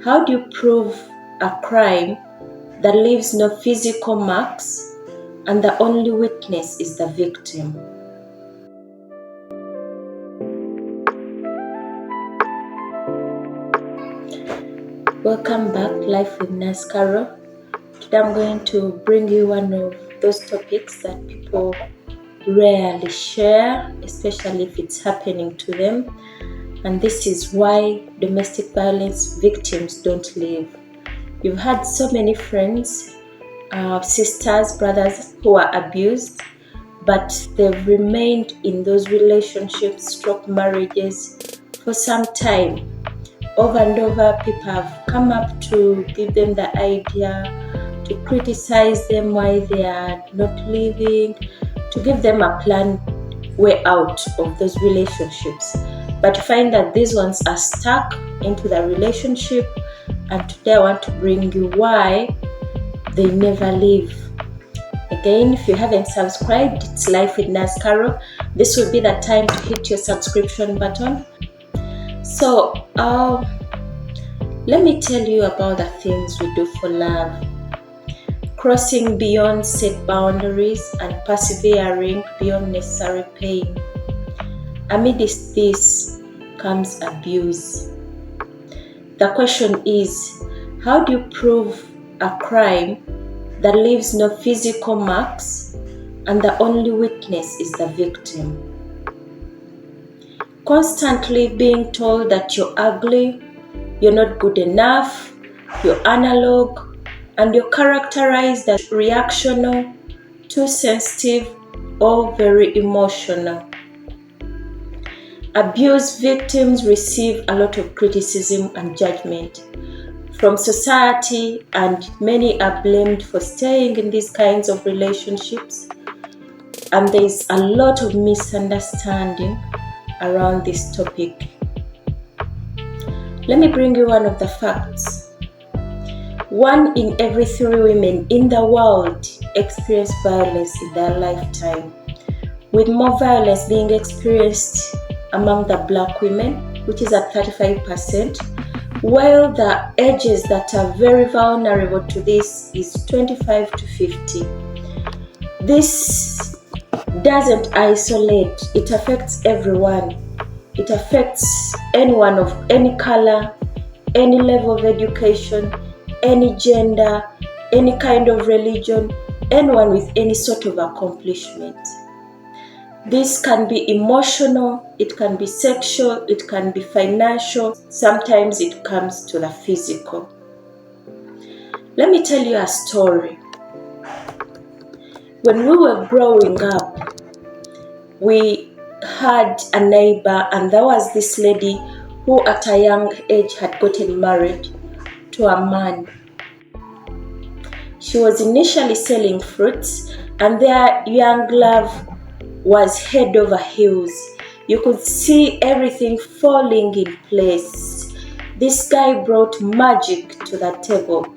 How do you prove a crime that leaves no physical marks and the only witness is the victim? Welcome back, Life with Nurse Carol. Today I'm going to bring you one of those topics that people rarely share, especially if it's happening to them. And this is why domestic violence victims don't leave. You've had so many friends, sisters, brothers who are abused, but they've remained in those relationships, marriages for some time. Over and over, people have come up to give them the idea, to criticize them why they are not leaving, to give them a plan way out of those relationships. But you find that these ones are stuck into the relationship, and today I want to bring you why they never leave. Again, if you haven't subscribed, it's Life with Nurse Carol. This will be the time to hit your subscription button. So, let me tell you about the things we do for love. Crossing beyond set boundaries and persevering beyond necessary pain. Amidst this comes abuse. The question is, how do you prove a crime that leaves no physical marks and the only witness is the victim? Constantly being told that you're ugly, you're not good enough, you're analog, and you're characterized as reactional, too sensitive, or very emotional. Abuse victims receive a lot of criticism and judgment from society, and many are blamed for staying in these kinds of relationships. And there's a lot of misunderstanding around this topic. Let me bring you one of the facts. 1 in every 3 women in the world experience violence in their lifetime, with more violence being experienced among the Black women, which is at 35%, while the ages that are very vulnerable to this is 25 to 50. This doesn't isolate, it affects everyone. It affects anyone of any color, any level of education, any gender, any kind of religion, anyone with any sort of accomplishment. This can be emotional, it can be sexual, it can be financial, sometimes it comes to the physical. Let me tell you a story. When we were growing up, we had a neighbor, and there was this lady who at a young age had gotten married to a man. She was initially selling fruits, and their young love was head over heels. You could see everything falling in place. This guy brought magic to the table.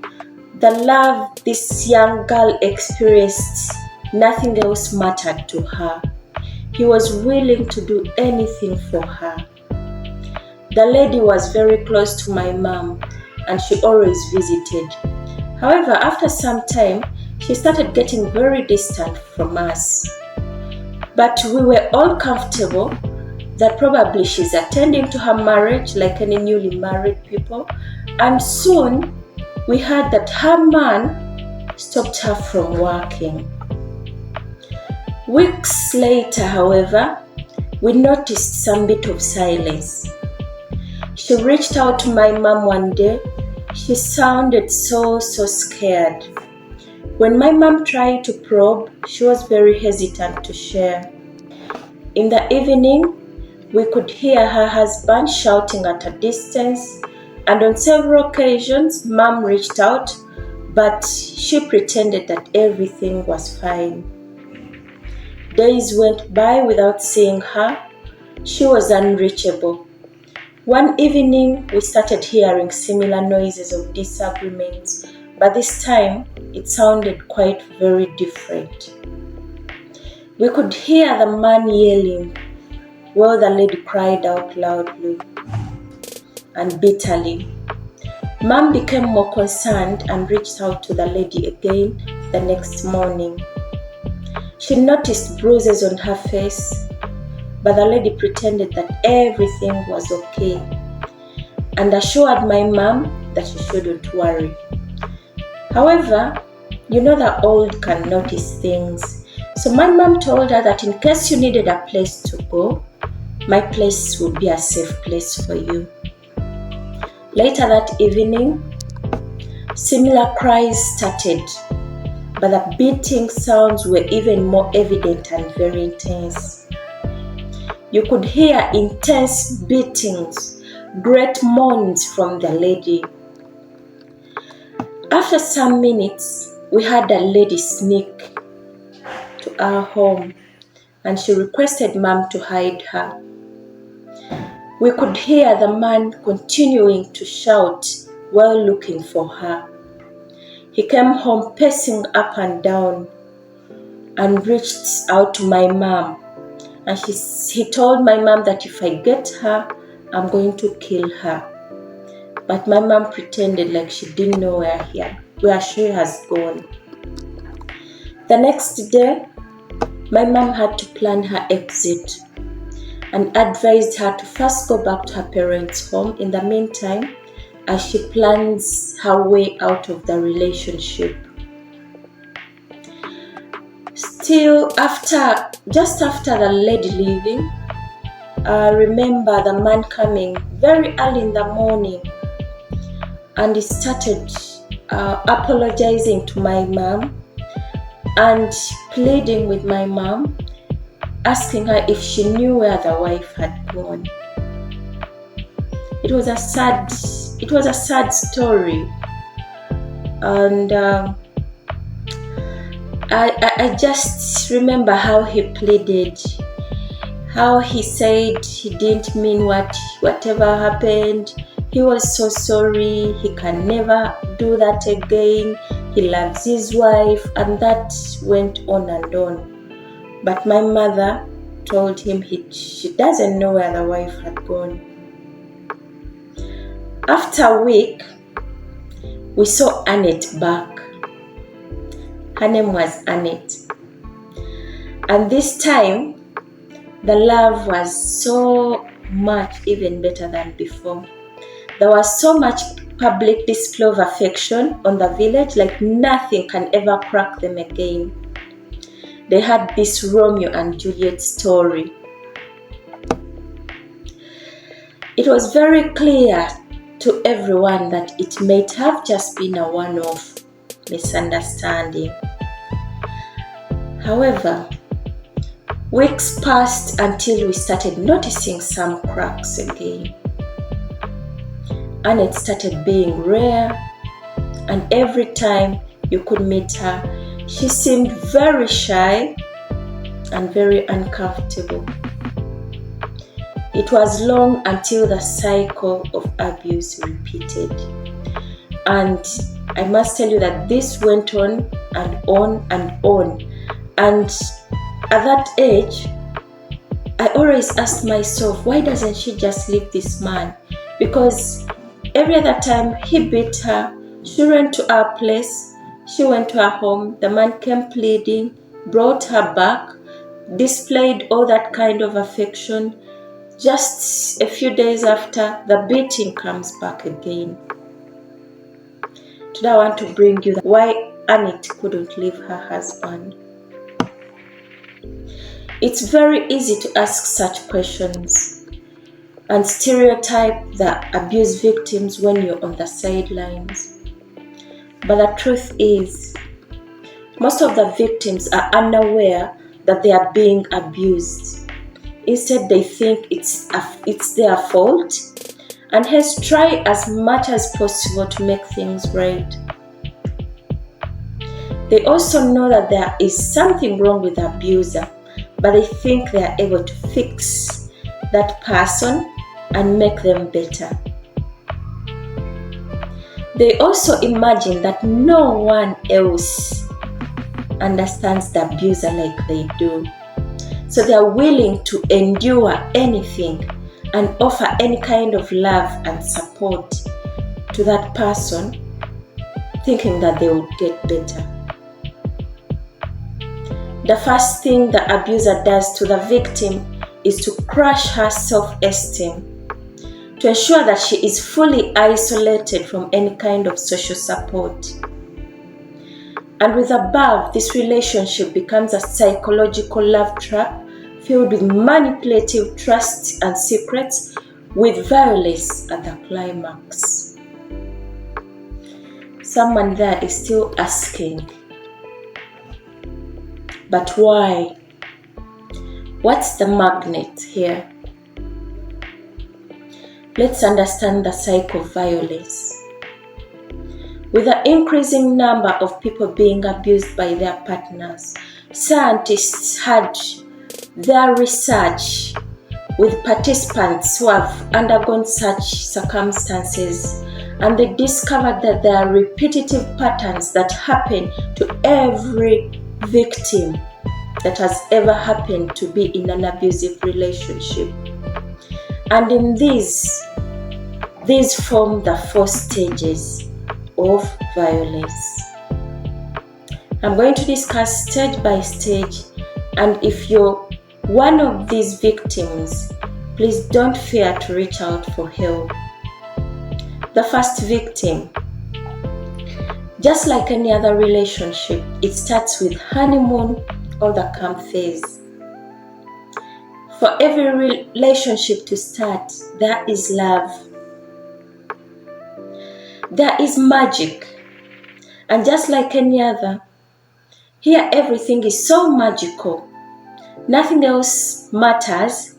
The love this young girl experienced, nothing else mattered to her. He was willing to do anything for her. The lady was very close to my mom, and she always visited. However, after some time, she started getting very distant from us. But we were all comfortable that probably she's attending to her marriage like any newly married people. And soon, we heard that her man stopped her from working. Weeks later, however, we noticed some bit of silence. She reached out to my mom one day. She sounded so scared. When my mom tried to probe, she was very hesitant to share. In the evening, we could hear her husband shouting at a distance, and on several occasions, Mom reached out, but she pretended that everything was fine. Days went by without seeing her. She was unreachable. One evening, we started hearing similar noises of disagreements, but this time, it sounded quite very different. We could hear the man yelling, while the lady cried out loudly and bitterly. Mom became more concerned and reached out to the lady again the next morning. She noticed bruises on her face, but the lady pretended that everything was okay and assured my mom that she shouldn't worry. However, you know that old can notice things. So my mom told her that in case you needed a place to go, my place would be a safe place for you. Later that evening, similar cries started, but the beating sounds were even more evident and very intense. You could hear intense beatings, great moans from the lady. After some minutes, we had a lady sneak to our home and she requested Mom to hide her. We could hear the man continuing to shout while looking for her. He came home pacing up and down and reached out to my mom. And he told my mom that if I get her, I'm going to kill her. But my mom pretended like she didn't know where she has gone. The next day, my mom had to plan her exit and advised her to first go back to her parents' home in the meantime as she plans her way out of the relationship. Still, just after the lady leaving, I remember the man coming very early in the morning and he started apologizing to my mom and pleading with my mom, asking her if she knew where the wife had gone. It was a sad story, and I just remember how he pleaded, how he said he didn't mean whatever happened. He was so sorry, he can never do that again, he loves his wife, and that went on and on. But my mother told him she doesn't know where the wife had gone. After a week, we saw Annette back. Her name was Annette. And this time, the love was so much even better than before. There was so much public display of affection on the village, like nothing can ever crack them again. They had this Romeo and Juliet story. It was very clear to everyone that it might have just been a one-off misunderstanding. However, weeks passed until we started noticing some cracks again. Annette started being rare, and every time you could meet her, she seemed very shy and very uncomfortable. It was long until the cycle of abuse repeated. And I must tell you that this went on and on and on. And at that age, I always asked myself, why doesn't she just leave this man? Because every other time he beat her, she ran to our place, she went to her home, the man came pleading, brought her back, displayed all that kind of affection. Just a few days after, the beating comes back again. Today I want to bring you why Annette couldn't leave her husband. It's very easy to ask such questions and stereotype the abuse victims when you're on the sidelines. But the truth is, most of the victims are unaware that they are being abused. Instead, they think it's their fault and hence try as much as possible to make things right. They also know that there is something wrong with the abuser, but they think they are able to fix that person and make them better. They also imagine that no one else understands the abuser like they do. So they are willing to endure anything and offer any kind of love and support to that person, thinking that they would get better. The first thing the abuser does to the victim is to crush her self-esteem, to ensure that she is fully isolated from any kind of social support. And with above, this relationship becomes a psychological love trap filled with manipulative trust and secrets, with violence at the climax. Someone there is still asking, but why? What's the magnet here? Let's understand the cycle of violence. With the increasing number of people being abused by their partners, scientists had their research with participants who have undergone such circumstances, and they discovered that there are repetitive patterns that happen to every victim that has ever happened to be in an abusive relationship. And in these form the 4 stages of violence. I'm going to discuss stage by stage, and if you're one of these victims, please don't fear to reach out for help. The first victim. Just like any other relationship, it starts with honeymoon or the camp phase. For every relationship to start, there is love. There is magic. And just like any other, here everything is so magical. Nothing else matters,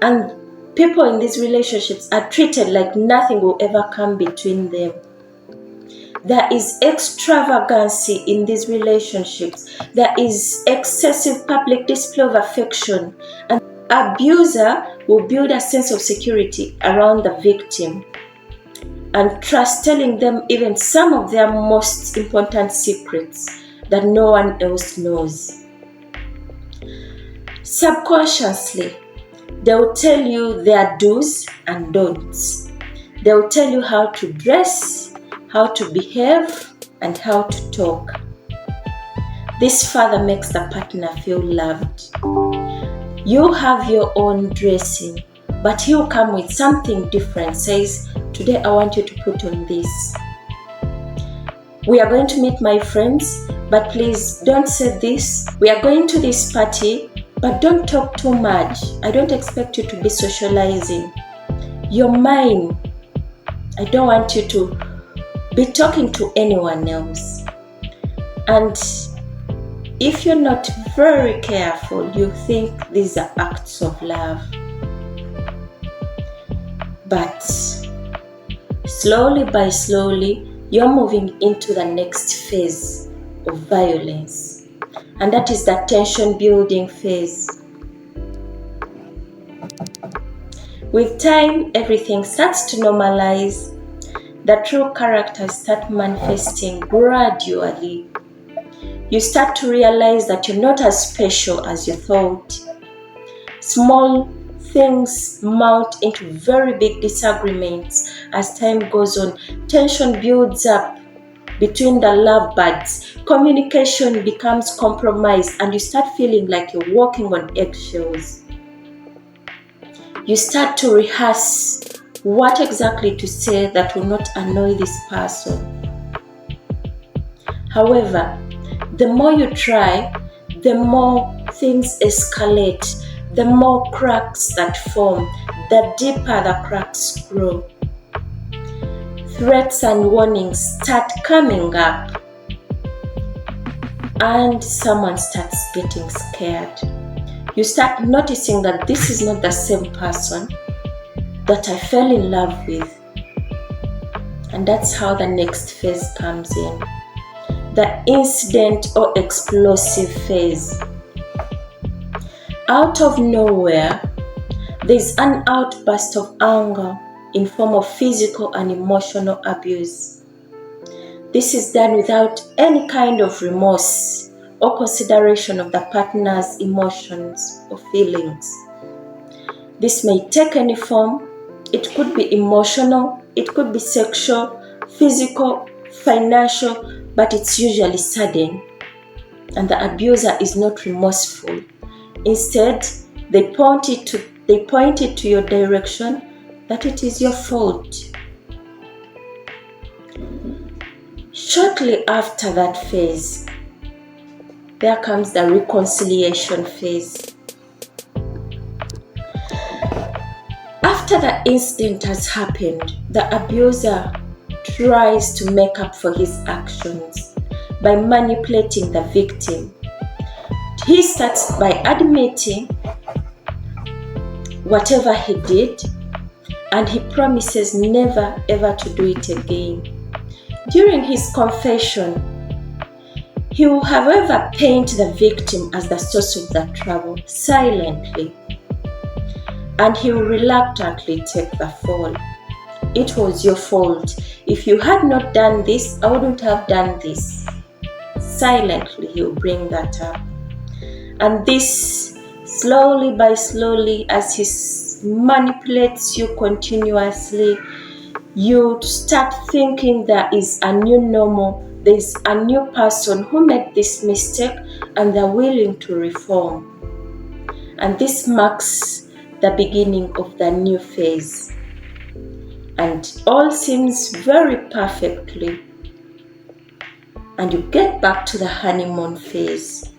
and people in these relationships are treated like nothing will ever come between them. There is extravagancy in these relationships. There is excessive public display of affection, and abuser will build a sense of security around the victim and trust, telling them even some of their most important secrets that no one else knows. Subconsciously, they will tell you their do's and don'ts. They will tell you how to dress, how to behave, and how to talk. This further makes the partner feel loved. You have your own dressing, but he'll come with something different, says, today I want you to put on this. We are going to meet my friends, but please don't say this. We are going to this party, but don't talk too much. I don't expect you to be socializing. You're mine. I don't want you to be talking to anyone else. And if you're not very careful, you think these are acts of love. But slowly by slowly, you're moving into the next phase of violence. And that is the tension building phase. With time, everything starts to normalize. The true characters start manifesting gradually. You start to realize that you're not as special as you thought. Small things mount into very big disagreements as time goes on. Tension builds up between the lovebirds. Communication becomes compromised, and you start feeling like you're walking on eggshells. You start to rehearse what exactly to say that will not annoy this person. However, the more you try, the more things escalate, the more cracks that form, the deeper the cracks grow. Threats and warnings start coming up, and someone starts getting scared. You start noticing that this is not the same person that I fell in love with. And that's how the next phase comes in. The incident or explosive phase. Out of nowhere, there's an outburst of anger in form of physical and emotional abuse. This is done without any kind of remorse or consideration of the partner's emotions or feelings. This may take any form. It could be emotional, it could be sexual, physical, financial, but it's usually sudden. And the abuser is not remorseful. Instead, they point it to your direction that it is your fault. Shortly after that phase, there comes the reconciliation phase. After the incident has happened, the abuser tries to make up for his actions by manipulating the victim. He starts by admitting whatever he did, and he promises never ever to do it again. During his confession, he will, however, paint the victim as the source of the trouble silently, and he will reluctantly take the fall. It was your fault. If you had not done this, I wouldn't have done this. Silently, he will bring that up. And this, slowly by slowly, as he manipulates you continuously, you start thinking there is a new normal, there is a new person who made this mistake and they're willing to reform. And this marks the beginning of the new phase. And all seems very perfectly. And you get back to the honeymoon phase.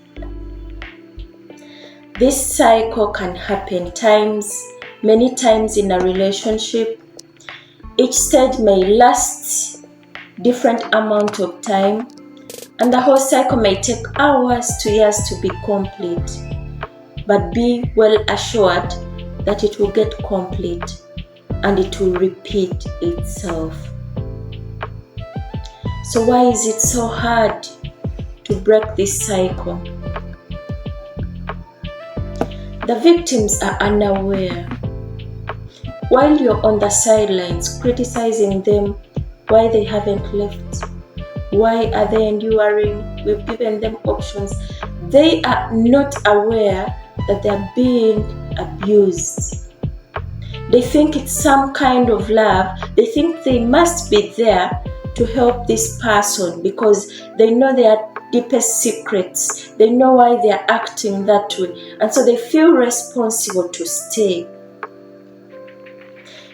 This cycle can happen many times in a relationship. Each stage may last different amount of time, and the whole cycle may take hours to years to be complete. But be well assured that it will get complete and it will repeat itself. So why is it so hard to break this cycle? The victims are unaware. While you're on the sidelines criticizing them, why they haven't left, why are they enduring, we've given them options, they are not aware that they're being abused. They think it's some kind of love. They think they must be there to help this person because they know their deepest secrets. They know why they are acting that way. And so they feel responsible to stay.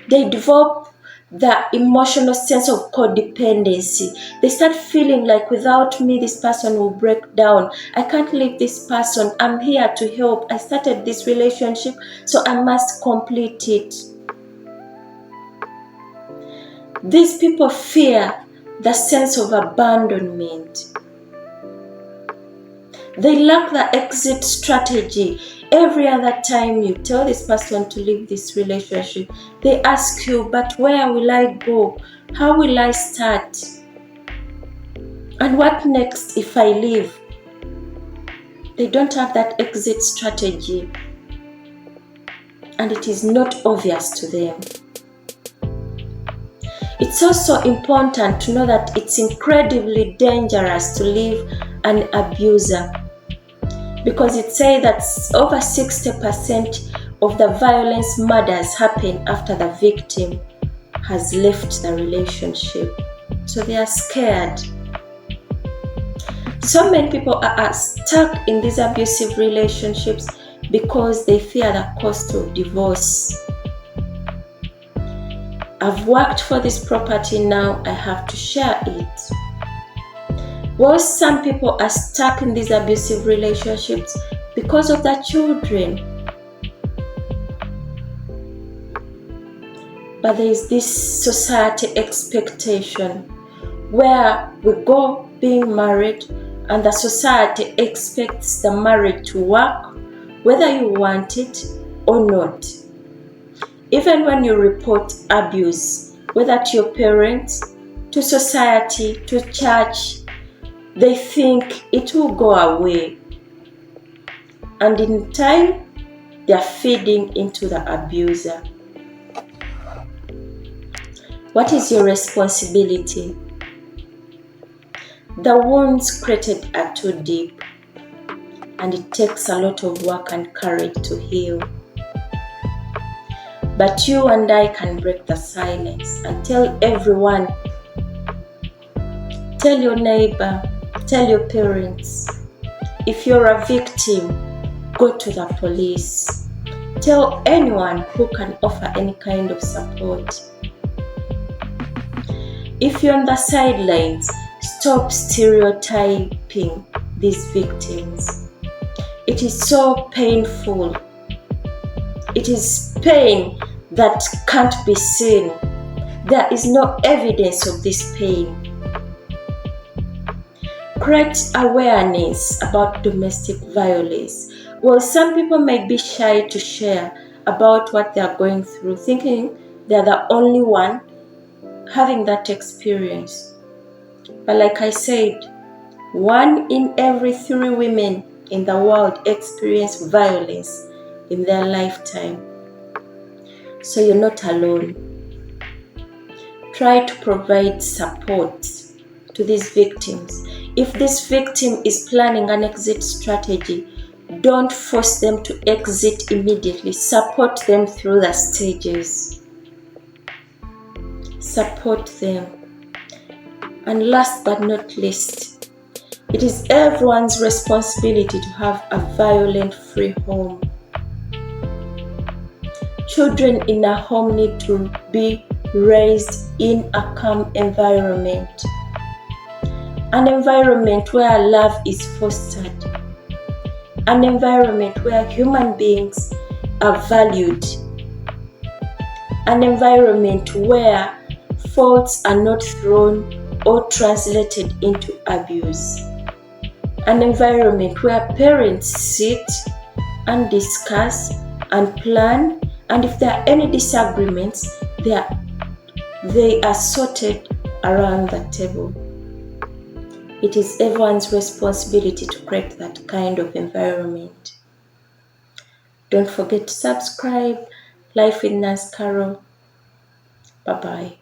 They develop the emotional sense of codependency. They start feeling like without me, this person will break down. I can't leave this person. I'm here to help. I started this relationship, so I must complete it. These people fear the sense of abandonment. They lack the exit strategy. Every other time you tell this person to leave this relationship, they ask you, but where will I go? How will I start? And what next if I leave? They don't have that exit strategy, and it is not obvious to them. It's also important to know that it's incredibly dangerous to leave an abuser, because it says that over 60% of the violence murders happen after the victim has left the relationship. So they are scared. So many people are stuck in these abusive relationships because they fear the cost of divorce. I've worked for this property now, I have to share it. Well, some people are stuck in these abusive relationships because of their children. But there is this society expectation where we go being married and the society expects the marriage to work whether you want it or not. Even when you report abuse, whether to your parents, to society, to church, they think it will go away. And in time, they are feeding into the abuser. What is your responsibility? The wounds created are too deep, and it takes a lot of work and courage to heal. But you and I can break the silence and tell everyone Tell your neighbor, tell your parents. If you're a victim, go to the police. Tell anyone who can offer any kind of support. If you're on the sidelines, stop stereotyping these victims. It is so painful. It is pain that can't be seen. There is no evidence of this pain. Create awareness about domestic violence. Well, some people may be shy to share about what they are going through, thinking they're the only one having that experience. But like I said, 1 in every 3 women in the world experience violence in their lifetime. So you're not alone. Try to provide support to these victims. If this victim is planning an exit strategy, don't force them to exit immediately. Support them through the stages. Support them. And last but not least, it is everyone's responsibility to have a violent-free home. Children in a home need to be raised in a calm environment. An environment where love is fostered. An environment where human beings are valued. An environment where faults are not thrown or translated into abuse. An environment where parents sit and discuss and plan, and if there are any disagreements, they are sorted around the table. It is everyone's responsibility to create that kind of environment. Don't forget to subscribe. Life with Nurse Carol. Bye-bye.